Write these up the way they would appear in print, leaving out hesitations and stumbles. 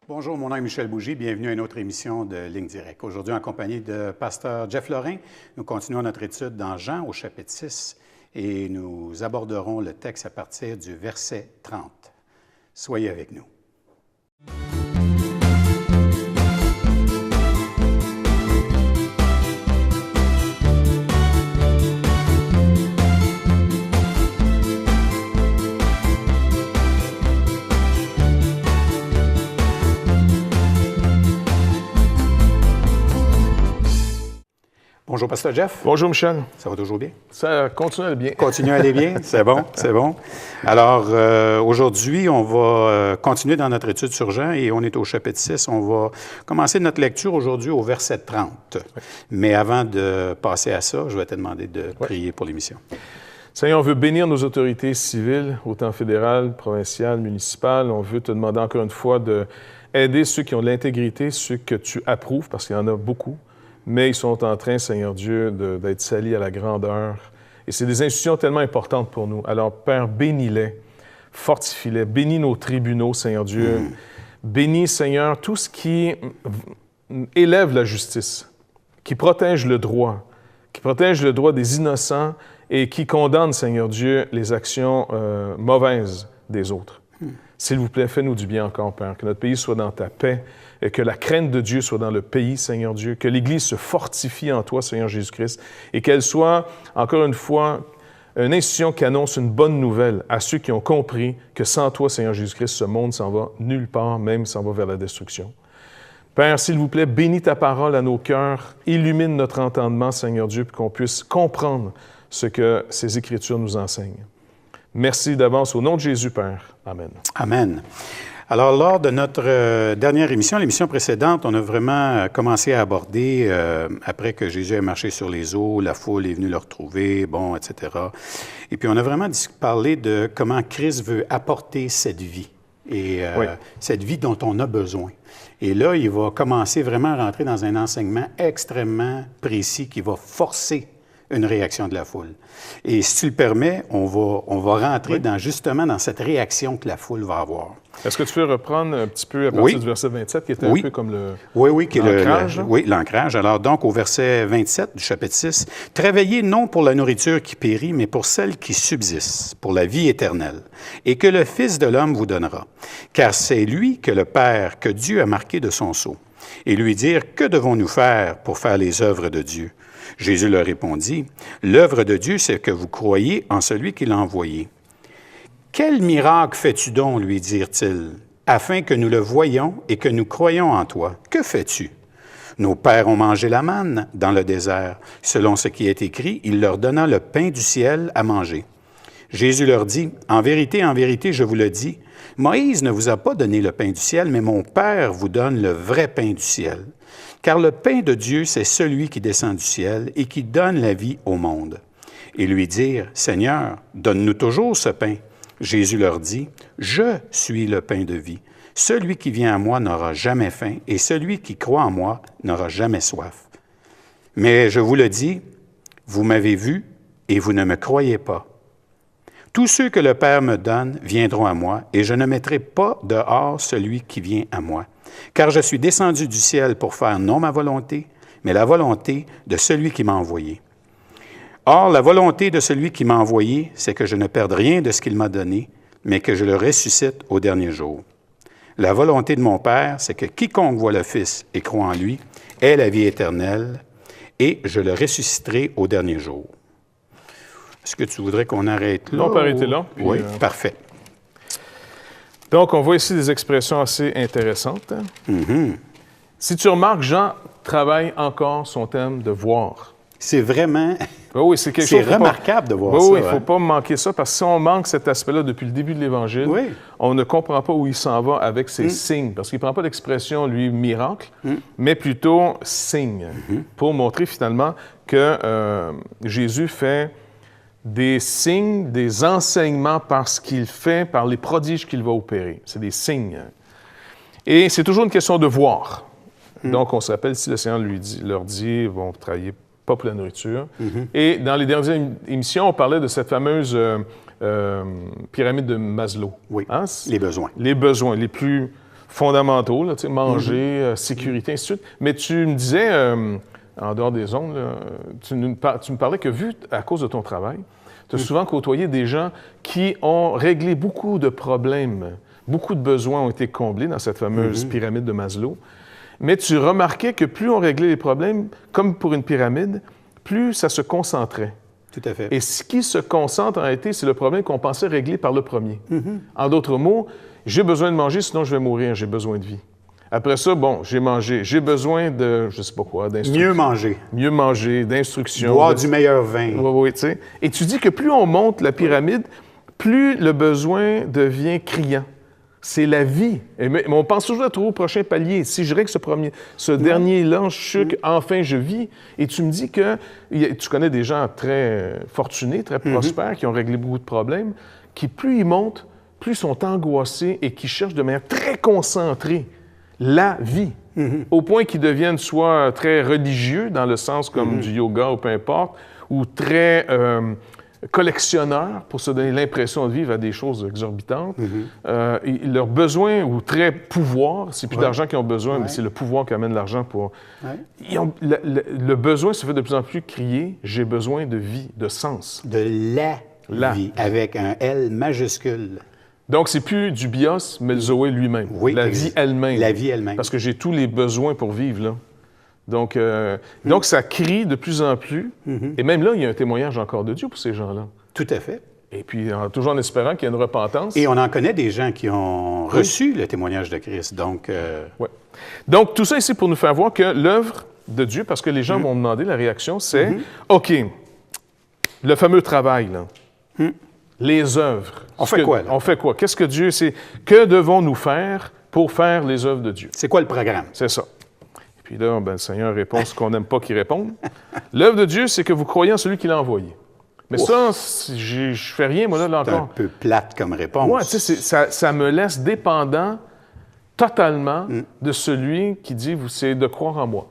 Bonjour, mon nom est Michel Bougie. Bienvenue à une autre émission de Ligne Directe. Aujourd'hui, en compagnie de Pasteur Jeff Lorrain, nous continuons notre étude dans Jean au chapitre 6 et nous aborderons le texte à partir du verset 30. Soyez avec nous. Bonjour, Pasteur Jeff. Bonjour, Michel. Ça va toujours bien? Ça continue à aller bien. Continue à aller bien? C'est bon, c'est bon. Alors, aujourd'hui, on va continuer dans notre étude sur Jean et on est au chapitre 6. On va commencer notre lecture aujourd'hui au verset 30. Oui. Mais avant de passer à ça, je vais te demander de prier pour l'émission. Seigneur, on veut bénir nos autorités civiles, autant fédérales, provinciales, municipales. On veut te demander encore une fois d'aider ceux qui ont de l'intégrité, ceux que tu approuves, parce qu'il y en a beaucoup. Mais ils sont en train, Seigneur Dieu, d'être salis à la grandeur. Et c'est des institutions tellement importantes pour nous. Alors, Père, bénis-les, fortifie-les, bénis nos tribunaux, Seigneur Dieu. Bénis, Seigneur, tout ce qui élève la justice, qui protège le droit des innocents et qui condamne, Seigneur Dieu, les actions mauvaises des autres. S'il vous plaît, fais-nous du bien encore, Père, que notre pays soit dans ta paix, et que la crainte de Dieu soit dans le pays, Seigneur Dieu, que l'Église se fortifie en toi, Seigneur Jésus-Christ, et qu'elle soit, encore une fois, une institution qui annonce une bonne nouvelle à ceux qui ont compris que sans toi, Seigneur Jésus-Christ, ce monde s'en va nulle part, même s'en va vers la destruction. Père, s'il vous plaît, bénis ta parole à nos cœurs, illumine notre entendement, Seigneur Dieu, pour qu'on puisse comprendre ce que ces Écritures nous enseignent. Merci d'avance au nom de Jésus, Père. Amen. Amen. Alors, lors de notre dernière émission, l'émission précédente, on a vraiment commencé à aborder, après que Jésus a marché sur les eaux, la foule est venue le retrouver, bon, etc. Et puis, on a vraiment parlé de comment Christ veut apporter cette vie, et cette vie dont on a besoin. Et là, il va commencer vraiment à rentrer dans un enseignement extrêmement précis qui va forcer une réaction de la foule. Et si tu le permets, on va rentrer justement dans cette réaction que la foule va avoir. Est-ce que tu peux reprendre un petit peu à partir du verset 27, qui était un peu comme l'ancrage? Oui, l'ancrage. Alors donc, au verset 27 du chapitre 6, « Travaillez non pour la nourriture qui périt, mais pour celle qui subsiste, pour la vie éternelle, et que le Fils de l'homme vous donnera. Car c'est lui que le Père, que Dieu a marqué de son sceau. » Et lui dire, « Que devons-nous faire pour faire les œuvres de Dieu? » Jésus leur répondit, « L'œuvre de Dieu, c'est que vous croyez en celui qui l'a envoyé. » « Quel miracle fais-tu donc, lui dirent-ils, afin que nous le voyions et que nous croyions en toi? Que fais-tu? Nos pères ont mangé la manne dans le désert. Selon ce qui est écrit, il leur donna le pain du ciel à manger. » Jésus leur dit, « en vérité, je vous le dis, Moïse ne vous a pas donné le pain du ciel, mais mon Père vous donne le vrai pain du ciel. Car le pain de Dieu, c'est celui qui descend du ciel et qui donne la vie au monde. » Et lui dirent, « Seigneur, donne-nous toujours ce pain. » Jésus leur dit, « Je suis le pain de vie. Celui qui vient à moi n'aura jamais faim, et celui qui croit en moi n'aura jamais soif. Mais je vous le dis, vous m'avez vu, et vous ne me croyez pas. Tous ceux que le Père me donne viendront à moi, et je ne mettrai pas dehors celui qui vient à moi. Car je suis descendu du ciel pour faire non ma volonté, mais la volonté de celui qui m'a envoyé. Or, la volonté de celui qui m'a envoyé, c'est que je ne perde rien de ce qu'il m'a donné, mais que je le ressuscite au dernier jour. La volonté de mon Père, c'est que quiconque voit le Fils et croit en lui ait la vie éternelle, et je le ressusciterai au dernier jour. » Est-ce que tu voudrais qu'on arrête là? On peut arrêter là. Puis, oui, parfait. Donc, on voit ici des expressions assez intéressantes. Si tu remarques, Jean travaille encore son thème de voir. C'est vraiment... Oui, c'est quelque chose remarquable de voir ça. Oui, il ne faut pas manquer ça, parce que si on manque cet aspect-là depuis le début de l'Évangile, on ne comprend pas où il s'en va avec ses signes, parce qu'il ne prend pas l'expression, lui, miracle, mais plutôt signe, pour montrer finalement que Jésus fait des signes, des enseignements par ce qu'il fait, par les prodiges qu'il va opérer. C'est des signes. Et c'est toujours une question de voir. Donc, on se rappelle, si le Seigneur leur dit, ils vont travailler pas pour la nourriture. Et dans les dernières émissions, on parlait de cette fameuse pyramide de Maslow. Oui, les besoins. Les besoins, les plus fondamentaux, là, manger, sécurité, ainsi de suite. Mais tu me disais, en dehors des ondes, là, tu me parlais que à cause de ton travail, tu as souvent côtoyé des gens qui ont réglé beaucoup de problèmes, beaucoup de besoins ont été comblés dans cette fameuse pyramide de Maslow. Mais tu remarquais que plus on réglait les problèmes, comme pour une pyramide, plus ça se concentrait. Tout à fait. Et ce qui se concentre en réalité, c'est le problème qu'on pensait régler par le premier. En d'autres mots, j'ai besoin de manger, sinon je vais mourir, j'ai besoin de vie. Après ça, bon, j'ai mangé, j'ai besoin de, je sais pas quoi, d'instructions. Mieux manger. Mieux manger, d'instructions. Boire du meilleur vin. Oui, tu sais. Et tu dis que plus on monte la pyramide, plus le besoin devient criant. C'est la vie. Mais on pense toujours à trouver au prochain palier. Si je règle ce dernier-là, je suis enfin je vis. Et tu me dis que tu connais des gens très fortunés, très prospères, qui ont réglé beaucoup de problèmes, qui plus ils montent, plus ils sont angoissés et qui cherchent de manière très concentrée la vie, au point qu'ils deviennent soit très religieux, dans le sens comme du yoga ou peu importe, ou très collectionneurs pour se donner l'impression de vivre à des choses exorbitantes. Leurs besoins, ou très pouvoir, c'est plus d'argent qu'ils ont besoin, mais c'est le pouvoir qui amène l'argent pour... Le besoin se fait de plus en plus crier « j'ai besoin de vie, de sens ». De la vie, avec un L majuscule. Donc, c'est plus du bios, mais le Zoé lui-même. Oui, la vie elle-même. La vie elle-même. Parce que j'ai tous les besoins pour vivre, là. Donc ça crie de plus en plus. Et même là, il y a un témoignage encore de Dieu pour ces gens-là. Tout à fait. Et puis, toujours en espérant qu'il y ait une repentance. Et on en connaît des gens qui ont reçu le témoignage de Christ. Donc, Donc, tout ça ici pour nous faire voir que l'œuvre de Dieu, parce que les gens vont me demander la réaction, c'est OK, le fameux travail, là. Les œuvres. On fait quoi, là? On fait quoi? Qu'est-ce que Dieu... Que devons-nous faire pour faire les œuvres de Dieu? C'est quoi le programme? C'est ça. Et puis là, le Seigneur répond ce qu'on n'aime pas qu'il réponde. L'œuvre de Dieu, c'est que vous croyez en celui qui l'a envoyé. Mais ça, je fais rien, moi, là encore. C'est un peu plate comme réponse. Oui, tu sais, ça me laisse dépendant totalement de celui qui dit « c'est de croire en moi ».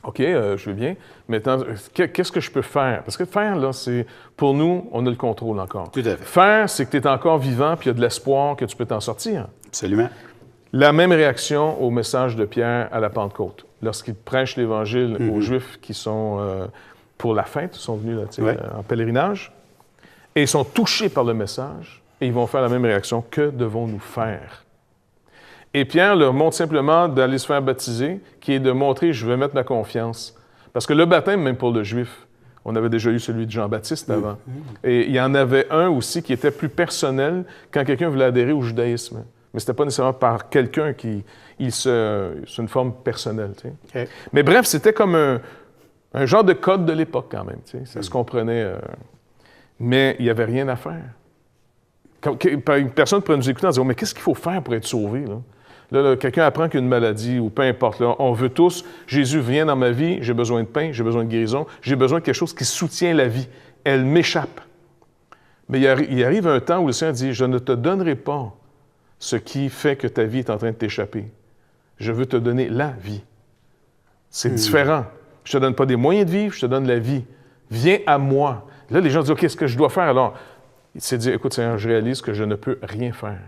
OK, je veux bien. Maintenant, qu'est-ce que je peux faire? Parce que faire, là, c'est... Pour nous, on a le contrôle encore. Tout à fait. Faire, c'est que tu es encore vivant, puis il y a de l'espoir que tu peux t'en sortir. Absolument. La même réaction au message de Pierre à la Pentecôte. Lorsqu'il prêche l'Évangile aux Juifs qui sont pour la fête, sont venus là, en pèlerinage, et ils sont touchés par le message, et ils vont faire la même réaction. Que devons-nous faire? Et Pierre leur montre simplement d'aller se faire baptiser, qui est de montrer « je veux mettre ma confiance ». Parce que le baptême, même pour le Juif, on avait déjà eu celui de Jean-Baptiste avant. Et il y en avait un aussi qui était plus personnel quand quelqu'un voulait adhérer au judaïsme. Mais ce n'était pas nécessairement par quelqu'un qui... C'est une forme personnelle. Tu sais. Okay. Mais bref, c'était comme un genre de code de l'époque quand même. Tu sais. Ça se comprenait. Mais il n'y avait rien à faire. Une personne pourrait nous écouter en disant « mais qu'est-ce qu'il faut faire pour être sauvé? » Là, quelqu'un apprend qu'il y a une maladie ou peu importe. Là, on veut tous, Jésus vient dans ma vie, j'ai besoin de pain, j'ai besoin de guérison, j'ai besoin de quelque chose qui soutient la vie. Elle m'échappe. Mais il arrive un temps où le Seigneur dit, je ne te donnerai pas ce qui fait que ta vie est en train de t'échapper. Je veux te donner la vie. C'est différent. Je ne te donne pas des moyens de vivre, je te donne la vie. Viens à moi. Là, les gens disent, OK, qu'est-ce que je dois faire? Alors, il s'est dit, écoute, Seigneur, je réalise que je ne peux rien faire.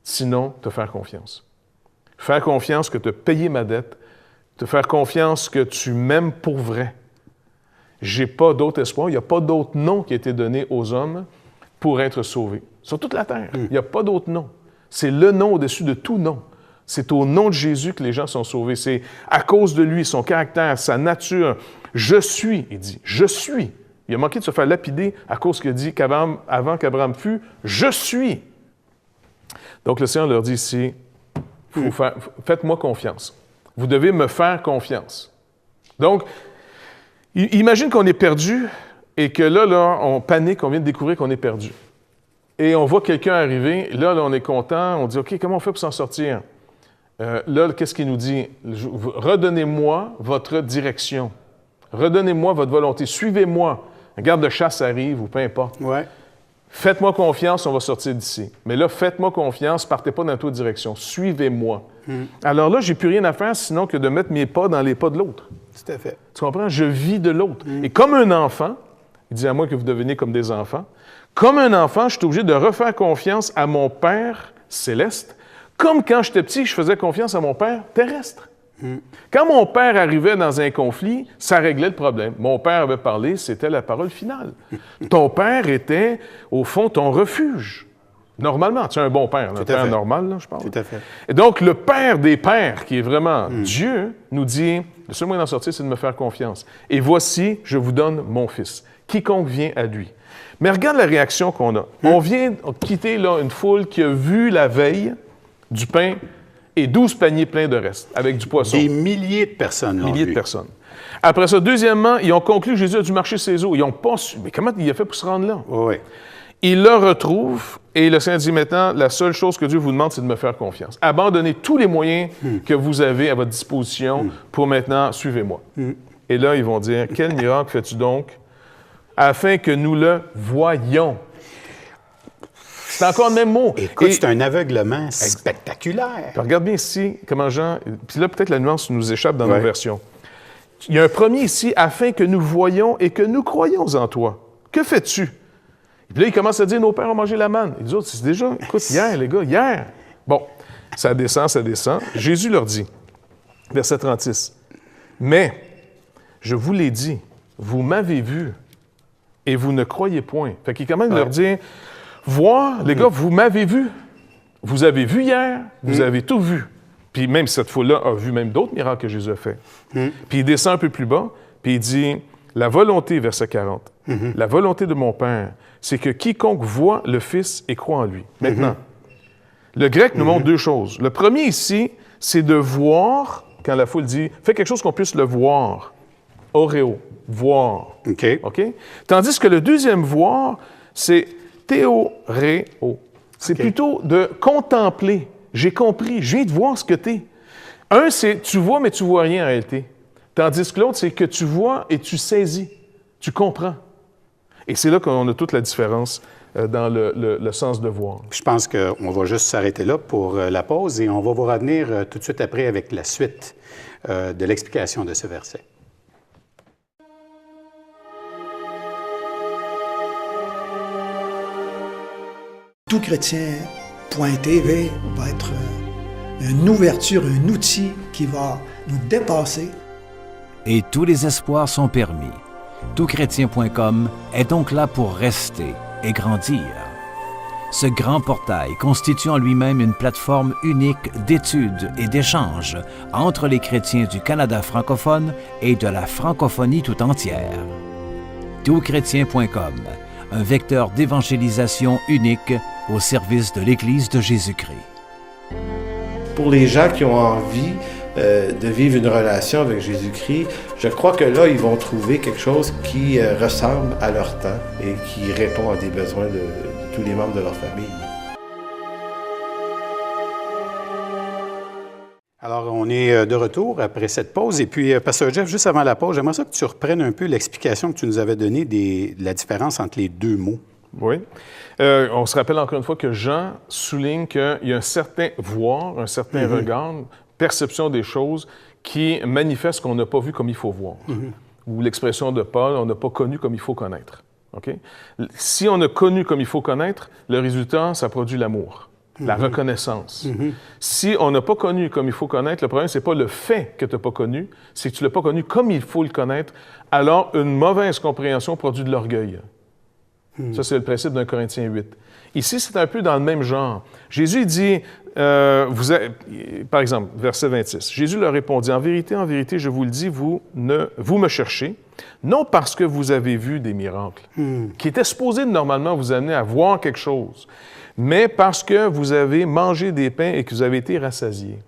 Sinon, te faire confiance. Faire confiance que tu as payé ma dette, te faire confiance que tu m'aimes pour vrai. J'ai pas d'autre espoir, il n'y a pas d'autre nom qui a été donné aux hommes pour être sauvés. Sur toute la terre, il n'y a pas d'autre nom. C'est le nom au-dessus de tout nom. C'est au nom de Jésus que les gens sont sauvés. C'est à cause de lui, son caractère, sa nature. Je suis, il dit, je suis. Il a manqué de se faire lapider à cause qu'il a dit avant qu'Abraham fût, je suis. Donc le Seigneur leur dit ici, faites-moi confiance. Vous devez me faire confiance. Donc, imagine qu'on est perdu et que là, on panique, on vient de découvrir qu'on est perdu. Et on voit quelqu'un arriver, là, on est content, on dit, OK, comment on fait pour s'en sortir? Là, qu'est-ce qu'il nous dit? Redonnez-moi votre direction. Redonnez-moi votre volonté. Suivez-moi. Un garde de chasse arrive ou peu importe. Ouais. Faites-moi confiance, on va sortir d'ici. Mais là, faites-moi confiance, partez pas dans toute direction. Suivez-moi. Alors là, j'ai plus rien à faire sinon que de mettre mes pas dans les pas de l'autre. Tout à fait. Tu comprends? Je vis de l'autre. Et comme un enfant, il dit à moi que vous devenez comme des enfants, comme un enfant, je suis obligé de refaire confiance à mon Père céleste, Comme quand j'étais petit, je faisais confiance à mon père terrestre. Quand mon père arrivait dans un conflit, ça réglait le problème. Mon père avait parlé, c'était la parole finale. Ton père était, au fond, ton refuge. Normalement, tu es un bon père, un père normal, là, je parle. Tout à fait. Et donc, le père des pères, qui est vraiment Dieu, nous dit, le seul moyen d'en sortir, c'est de me faire confiance. Et voici, je vous donne mon fils, quiconque vient à lui. Mais regarde la réaction qu'on a. On vient quitter là, une foule qui a vu la veille du pain et 12 paniers pleins de reste, avec du poisson. Des milliers de personnes l'ont Milliers vu. de personnes. Après ça, deuxièmement, ils ont conclu que Jésus a dû marcher ses eaux. Ils n'ont pas su. Mais comment il a fait pour se rendre là? Oui. Il le retrouve et le Seigneur dit maintenant, la seule chose que Dieu vous demande, c'est de me faire confiance. Abandonnez tous les moyens que vous avez à votre disposition pour maintenant, suivez-moi. Et là, ils vont dire, quel miracle fais-tu donc afin que nous le voyions? C'est encore le même mot. Écoute, c'est un aveuglement spectaculaire. Puis regarde bien ici comment Jean... Puis là, peut-être la nuance nous échappe dans nos versions. Il y a un premier ici, afin que nous voyions et que nous croyions en toi. Que fais-tu? Et puis là, il commence à dire, nos pères ont mangé la manne. Et les autres, c'est déjà, écoute, hier, les gars, hier. Bon, ça descend, ça descend. Jésus leur dit, verset 36, « Mais, je vous l'ai dit, vous m'avez vu et vous ne croyez point. » Fait qu'il commence à leur dire, « Voir, les gars, vous m'avez vu. Vous avez vu hier, vous avez tout vu. » Puis même cette fois-là a vu même d'autres miracles que Jésus a fait. Puis il descend un peu plus bas, puis il dit, « La volonté, verset 40, la volonté de mon Père, c'est que quiconque voit le Fils et croit en lui. » Maintenant, le grec nous montre deux choses. Le premier ici, c'est de voir, quand la foule dit, « Fais quelque chose qu'on puisse le voir. » Oreo, voir. OK. OK? Tandis que le deuxième voir, c'est théoréo. C'est plutôt de contempler. J'ai compris, je viens de voir ce que t'es. Un, c'est tu vois, mais tu vois rien en réalité. Tandis que l'autre, c'est que tu vois et tu saisis. Tu comprends. Et c'est là qu'on a toute la différence dans le sens de voir. Je pense qu'on va juste s'arrêter là pour la pause et on va vous revenir tout de suite après avec la suite de l'explication de ce verset. Toutchrétien.tv va être une ouverture, un outil qui va nous dépasser. Et tous les espoirs sont permis. Toutchrétien.com est donc là pour rester et grandir. Ce grand portail constitue en lui-même une plateforme unique d'études et d'échanges entre les chrétiens du Canada francophone et de la francophonie tout entière. Toutchrétien.com, un vecteur d'évangélisation unique au service de l'Église de Jésus-Christ. Pour les gens qui ont envie de vivre une relation avec Jésus-Christ, je crois que là, ils vont trouver quelque chose qui ressemble à leur temps et qui répond à des besoins de tous les membres de leur famille. Alors, on est de retour après cette pause. Et puis, Pasteur Jeff, juste avant la pause, j'aimerais ça que tu reprennes un peu l'explication que tu nous avais donnée de la différence entre les deux mots. Oui. On se rappelle encore une fois que Jean souligne qu'il y a un certain voir, un certain regard, perception des choses qui manifeste ce qu'on n'a pas vu comme il faut voir. Ou l'expression de Paul, on n'a pas connu comme il faut connaître. Okay? Si on a connu comme il faut connaître, le résultat, ça produit l'amour, la reconnaissance. Si on n'a pas connu comme il faut connaître, le problème, c'est pas le fait que tu n'as pas connu, c'est que tu ne l'as pas connu comme il faut le connaître, alors une mauvaise compréhension produit de l'orgueil. Ça, c'est le principe d'un Corinthiens 8. Ici, c'est un peu dans le même genre. Jésus dit, par exemple, verset 26, Jésus leur répondit, en vérité, je vous le dis, vous me cherchez, non parce que vous avez vu des miracles, qui étaient supposés normalement vous amener à voir quelque chose, mais parce que vous avez mangé des pains et que vous avez été rassasiés.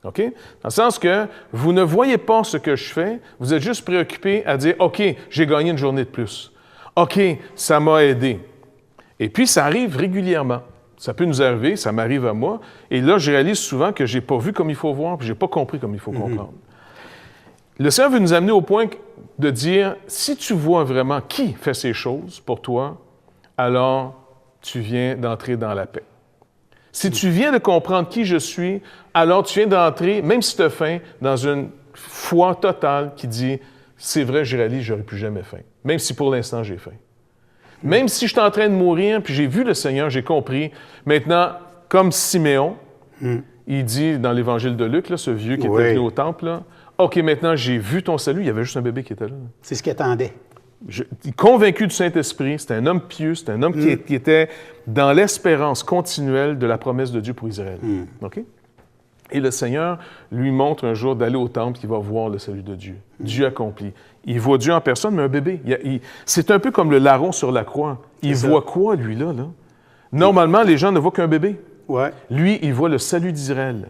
OK? Dans le sens que vous ne voyez pas ce que je fais, vous êtes juste préoccupé à dire, OK, j'ai gagné une journée de plus. OK, ça m'a aidé. Et puis, ça arrive régulièrement. Ça peut nous arriver, ça m'arrive à moi. Et là, je réalise souvent que je n'ai pas vu comme il faut voir, puis je n'ai pas compris comme il faut comprendre. Le Seigneur veut nous amener au point de dire, si tu vois vraiment qui fait ces choses pour toi, alors tu viens d'entrer dans la paix. Si tu viens de comprendre qui je suis, alors tu viens d'entrer, même si tu as faim, dans une foi totale qui dit, c'est vrai, je réalise, je n'aurai plus jamais faim. Même si pour l'instant, j'ai faim. Même si je suis en train de mourir, puis j'ai vu le Seigneur, j'ai compris. Maintenant, comme Siméon, Il dit dans l'Évangile de Luc, là, ce vieux qui était venu au temple, là, « OK, maintenant, j'ai vu ton salut. » Il y avait juste un bébé qui était là. C'est ce qu'il attendait. Convaincu du Saint-Esprit, c'était un homme pieux, c'était un homme qui était dans l'espérance continuelle de la promesse de Dieu pour Israël. OK? Et le Seigneur lui montre un jour d'aller au temple, qu'il va voir le salut de Dieu. Dieu accompli. Il voit Dieu en personne, mais un bébé. C'est un peu comme le larron sur la croix. Il voit quoi, lui, là? Normalement, les gens ne voient qu'un bébé. Ouais. Lui, il voit le salut d'Israël.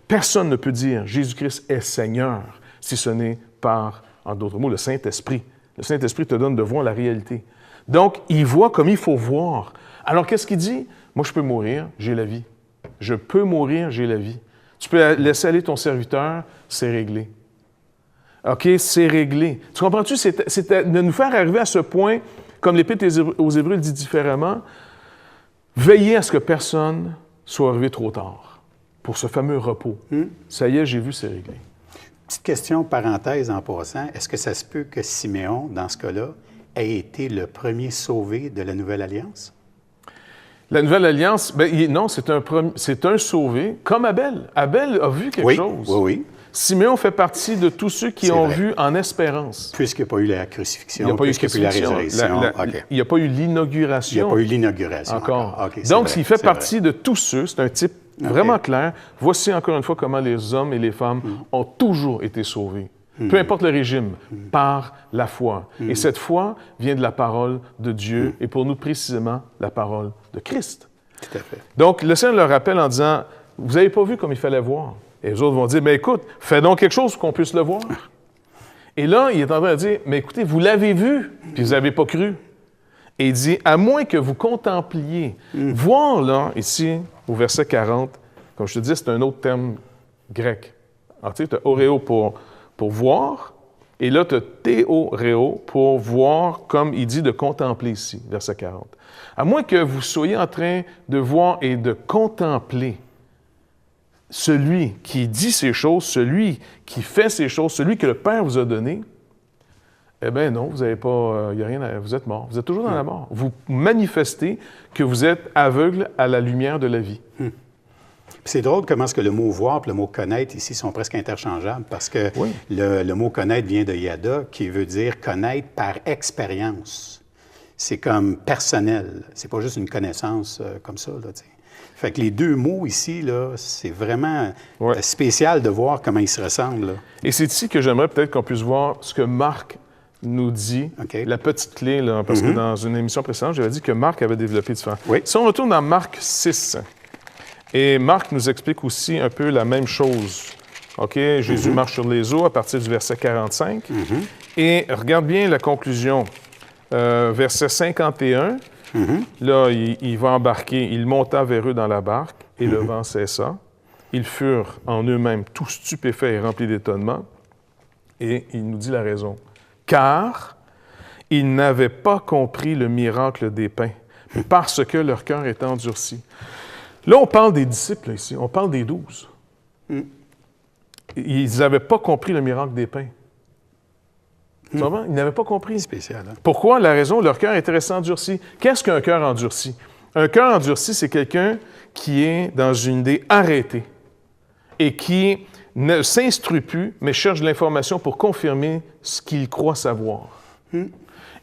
Personne ne peut dire Jésus-Christ est Seigneur si ce n'est par, en d'autres mots, le Saint-Esprit. Le Saint-Esprit te donne de voir la réalité. Donc, il voit comme il faut voir. Alors, qu'est-ce qu'il dit? Moi, je peux mourir, j'ai la vie. Je peux mourir, j'ai la vie. Tu peux laisser aller ton serviteur, c'est réglé. OK, c'est réglé. Tu comprends-tu? C'est de nous faire arriver à ce point, comme l'Épître aux Hébreux le dit différemment, veillez à ce que personne soit arrivé trop tard pour ce fameux repos. Ça y est, j'ai vu, c'est réglé. Petite question, parenthèse en passant. Est-ce que ça se peut que Siméon, dans ce cas-là, ait été le premier sauvé de la Nouvelle Alliance? La Nouvelle Alliance, non, c'est un sauvé, comme Abel. Abel a vu quelque chose. Oui. Siméon fait partie de tous ceux qui ont vu en espérance. Puisqu'il n'y a pas eu la crucifixion, il n'y a pas eu la résurrection. Il n'y a pas eu l'inauguration. Il n'y a pas eu l'inauguration. Encore. Donc, il fait partie de tous ceux, c'est un type vraiment clair. Voici encore une fois comment les hommes et les femmes ont toujours été sauvés. Peu importe le régime, par la foi. Et cette foi vient de la parole de Dieu et pour nous précisément la parole de Christ. Tout à fait. Donc, le Seigneur leur rappelle en disant, vous n'avez pas vu comme il fallait voir. Et les autres vont dire, mais écoute, fais donc quelque chose pour qu'on puisse le voir. Et là, il est en train de dire, mais écoutez, vous l'avez vu, puis vous n'avez pas cru. Et il dit, à moins que vous contempliez. Voir, là, ici, au verset 40, comme je te dis, c'est un autre terme grec. Alors, tu sais, tu as oréo pour voir, et là, tu as théoréo pour voir, comme il dit de contempler ici, verset 40. À moins que vous soyez en train de voir et de contempler celui qui dit ces choses, celui qui fait ces choses, celui que le Père vous a donné, eh bien non, vous n'avez pas, y a rien vous êtes mort. Vous êtes toujours dans la mort. Vous manifestez que vous êtes aveugle à la lumière de la vie. C'est drôle comment est-ce que le mot « voir » et le mot « connaître » ici sont presque interchangeables parce que le mot « connaître » vient de yada, qui veut dire « connaître par expérience ». C'est comme personnel. C'est pas juste une connaissance comme ça, là, tu sais. Fait que les deux mots ici, là, c'est vraiment spécial de voir comment ils se ressemblent, là. Et c'est ici que j'aimerais peut-être qu'on puisse voir ce que Marc nous dit, la petite clé, là, parce que dans une émission précédente, j'avais dit que Marc avait développé différents. Si on retourne dans Marc 6, et Marc nous explique aussi un peu la même chose. OK? Jésus marche sur les eaux à partir du verset 45. Et regarde bien la conclusion. Verset 51. Là, il va embarquer. Il monta vers eux dans la barque et le vent cessa. Ils furent en eux-mêmes tous stupéfaits et remplis d'étonnement. Et il nous dit la raison. Car ils n'avaient pas compris le miracle des pains, parce que leur cœur était endurci. Là, on parle des disciples, ici. On parle des 12. Ils n'avaient pas compris le miracle des pains. Tu comprends? Ils n'avaient pas compris. Spécial, hein? Pourquoi? La raison, leur cœur était resté endurci. Qu'est-ce qu'un cœur endurci? Un cœur endurci, c'est quelqu'un qui est dans une idée arrêtée et qui ne s'instruit plus, mais cherche de l'information pour confirmer ce qu'il croit savoir.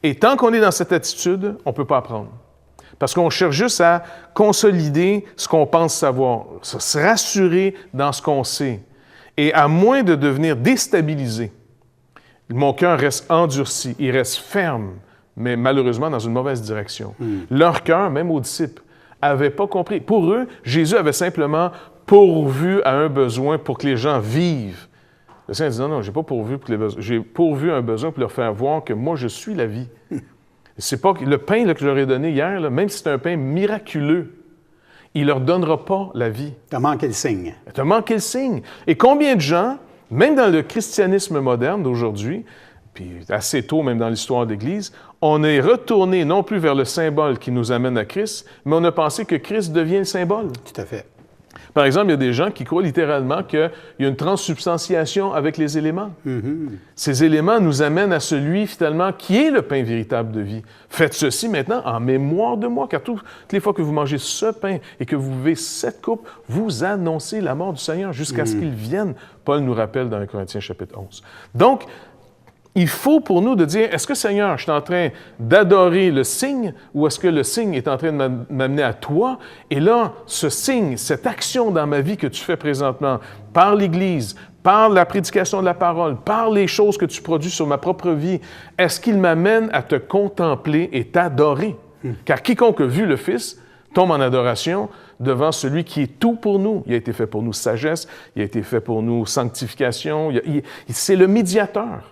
Et tant qu'on est dans cette attitude, on ne peut pas apprendre. Parce qu'on cherche juste à consolider ce qu'on pense savoir, se rassurer dans ce qu'on sait. Et à moins de devenir déstabilisé, mon cœur reste endurci, il reste ferme, mais malheureusement dans une mauvaise direction. Leur cœur, même aux disciples, n'avait pas compris. Pour eux, Jésus avait simplement pourvu à un besoin pour que les gens vivent. Le Seigneur dit, non, j'ai pas pourvu pour les besoins. J'ai pourvu un besoin pour leur faire voir que moi, je suis la vie. C'est pas le pain là, que je leur ai donné hier, là, même si c'est un pain miraculeux, il ne leur donnera pas la vie. Tu as manqué le signe. Tu as manqué le signe. Et combien de gens, même dans le christianisme moderne d'aujourd'hui, puis assez tôt même dans l'histoire de l'Église, on est retourné non plus vers le symbole qui nous amène à Christ, mais on a pensé que Christ devient le symbole. Tout à fait. Par exemple, il y a des gens qui croient littéralement qu'il y a une transsubstantiation avec les éléments. Ces éléments nous amènent à celui, finalement, qui est le pain véritable de vie. Faites ceci maintenant en mémoire de moi, car toutes les fois que vous mangez ce pain et que vous buvez cette coupe, vous annoncez la mort du Seigneur jusqu'à ce qu'il vienne. Paul nous rappelle dans 1 Corinthiens chapitre 11. Donc, il faut pour nous de dire, est-ce que Seigneur, je suis en train d'adorer le signe ou est-ce que le signe est en train de m'amener à toi? Et là, ce signe, cette action dans ma vie que tu fais présentement, par l'Église, par la prédication de la parole, par les choses que tu produis sur ma propre vie, est-ce qu'il m'amène à te contempler et t'adorer? Car quiconque a vu le Fils tombe en adoration devant celui qui est tout pour nous. Il a été fait pour nous sagesse, il a été fait pour nous sanctification, c'est le médiateur.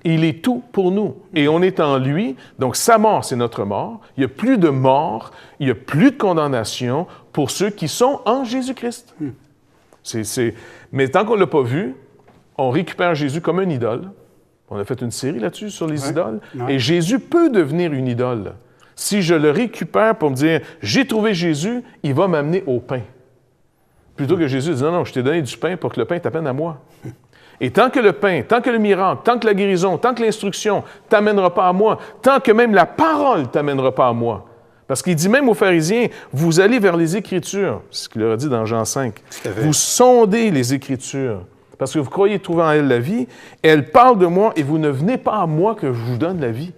Il est tout pour nous. Et on est en lui, donc sa mort, c'est notre mort. Il n'y a plus de mort, il n'y a plus de condamnation pour ceux qui sont en Jésus-Christ. Mais tant qu'on ne l'a pas vu, on récupère Jésus comme un idole. On a fait une série là-dessus sur les idoles. Et Jésus peut devenir une idole. Si je le récupère pour me dire « J'ai trouvé Jésus », il va m'amener au pain. Plutôt que Jésus dit « Non, je t'ai donné du pain pour que le pain t'amène à moi ». Et tant que le pain, tant que le miracle, tant que la guérison, tant que l'instruction ne t'amènera pas à moi, tant que même la parole ne t'amènera pas à moi. Parce qu'il dit même aux pharisiens, vous allez vers les Écritures, c'est ce qu'il leur a dit dans Jean 5. Vous sondez les Écritures, parce que vous croyez trouver en elles la vie. Elle parle de moi et vous ne venez pas à moi que je vous donne la vie.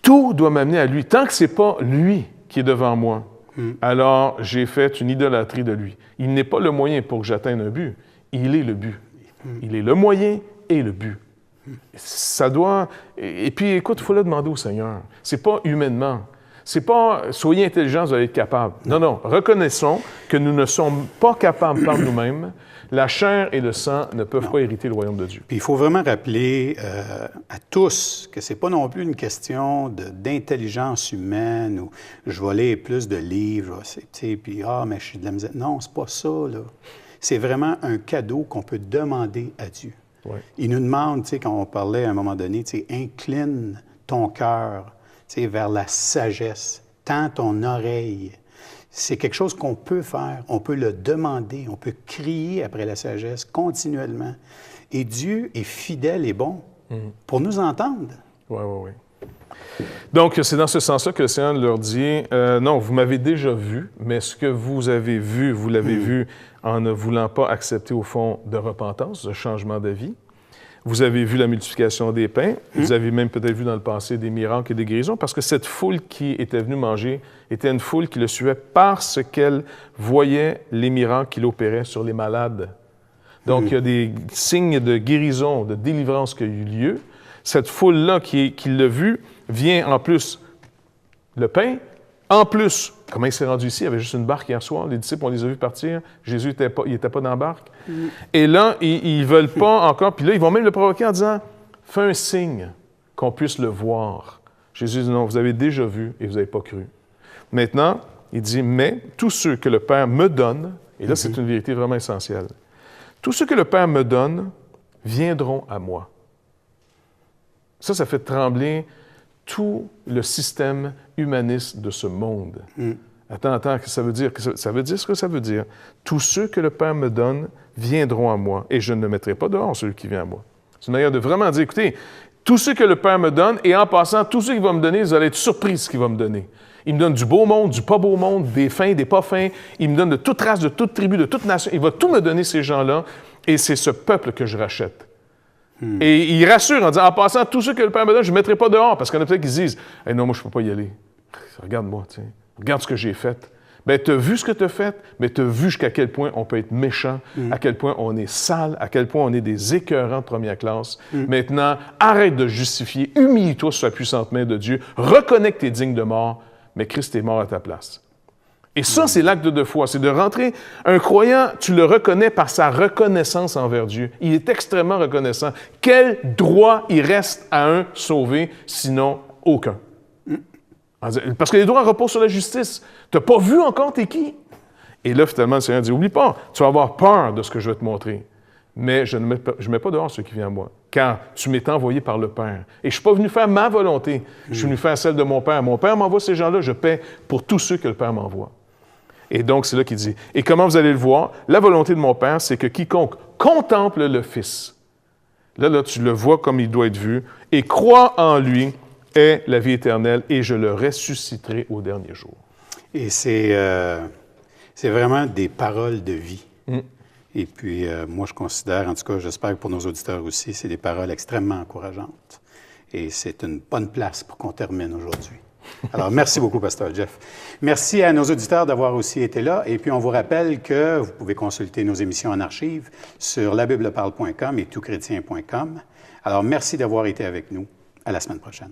Tout doit m'amener à lui. Tant que ce n'est pas lui qui est devant moi, alors j'ai fait une idolâtrie de lui. Il n'est pas le moyen pour que j'atteigne un but, il est le but. Il est le moyen et le but. Ça doit... Et puis, écoute, il faut le demander au Seigneur. C'est pas humainement. C'est pas « soyez intelligents, vous allez être capables ». Non. Reconnaissons que nous ne sommes pas capables par nous-mêmes. La chair et le sang ne peuvent pas hériter le royaume de Dieu. Puis il faut vraiment rappeler à tous que c'est pas non plus une question d'intelligence humaine ou je vais lire plus de livres, puis mais je suis de la misère. Non, c'est pas ça, là. C'est vraiment un cadeau qu'on peut demander à Dieu. Ouais. Il nous demande, quand on parlait à un moment donné, incline ton cœur vers la sagesse, tends ton oreille. C'est quelque chose qu'on peut faire, on peut le demander, on peut crier après la sagesse continuellement. Et Dieu est fidèle et bon pour nous entendre. Oui. Donc, c'est dans ce sens-là que le Seigneur leur dit, non, vous m'avez déjà vu, mais ce que vous avez vu, vous l'avez vu en ne voulant pas accepter au fond de repentance, de changement de vie. Vous avez vu la multiplication des pains, vous avez même peut-être vu dans le passé des miracles et des guérisons, parce que cette foule qui était venue manger était une foule qui le suivait parce qu'elle voyait les miracles qu'il opérait sur les malades. Donc, il y a des signes de guérison, de délivrance qui ont eu lieu. Cette foule-là qui l'a vu vient en plus le pain. En plus, comment il s'est rendu ici? Il y avait juste une barque hier soir. Les disciples, on les a vus partir. Jésus n'était pas dans la barque. Et là, ils ne veulent pas encore. Puis là, ils vont même le provoquer en disant, « Fais un signe qu'on puisse le voir. » Jésus dit, « Non, vous avez déjà vu et vous n'avez pas cru. » Maintenant, il dit, « Mais tous ceux que le Père me donne, et là, c'est une vérité vraiment essentielle, tous ceux que le Père me donne viendront à moi. » Ça fait trembler tout le système humaniste de ce monde. Attends, qu'est-ce que ça veut dire? Ça veut dire ce que ça veut dire. Tous ceux que le Père me donne viendront à moi, et je ne mettrai pas dehors celui qui vient à moi. C'est une manière de vraiment dire, écoutez, tous ceux que le Père me donne, et en passant, tous ceux qu'il va me donner, vous allez être surpris de ce qu'il va me donner. Il me donne du beau monde, du pas beau monde, des fins, des pas fins. Il me donne de toute race, de toute tribu, de toute nation. Il va tout me donner, ces gens-là, et c'est ce peuple que je rachète. Et il rassure en disant, en passant, tous ceux que le Père me donne, je ne mettrai pas dehors, parce qu'il y en a peut-être qui se disent, hey, non, moi, je ne peux pas y aller. Regarde-moi, tu sais. Regarde ce que j'ai fait. Bien, tu as vu ce que tu as fait, mais tu as vu jusqu'à quel point on peut être méchant, à quel point on est sale, à quel point on est des écœurants de première classe. Maintenant, arrête de justifier, humilie-toi sous la puissante main de Dieu, reconnais que tu es digne de mort, mais Christ est mort à ta place. Et ça, c'est l'acte de foi, c'est de rentrer. Un croyant, tu le reconnais par sa reconnaissance envers Dieu. Il est extrêmement reconnaissant. Quel droit il reste à un sauvé, sinon aucun? Parce que les droits reposent sur la justice. Tu n'as pas vu encore t'es qui? Et là, finalement, le Seigneur dit, oublie pas, tu vas avoir peur de ce que je vais te montrer. Mais je ne mets pas dehors ceux qui viennent à moi, car tu m'es envoyé par le Père. Et je ne suis pas venu faire ma volonté, je suis venu faire celle de mon Père. Mon Père m'envoie ces gens-là, je paie pour tous ceux que le Père m'envoie. Et donc, c'est là qu'il dit, « Et comment vous allez le voir? La volonté de mon Père, c'est que quiconque contemple le Fils, là, tu le vois comme il doit être vu, et croit en lui, ait la vie éternelle, et je le ressusciterai au dernier jour. » Et c'est vraiment des paroles de vie. Et puis, moi, je considère, en tout cas, j'espère que pour nos auditeurs aussi, c'est des paroles extrêmement encourageantes. Et c'est une bonne place pour qu'on termine aujourd'hui. Alors, merci beaucoup, Pasteur Jeff. Merci à nos auditeurs d'avoir aussi été là. Et puis, on vous rappelle que vous pouvez consulter nos émissions en archive sur labibleparle.com et toutchrétien.com. Alors, merci d'avoir été avec nous. À la semaine prochaine.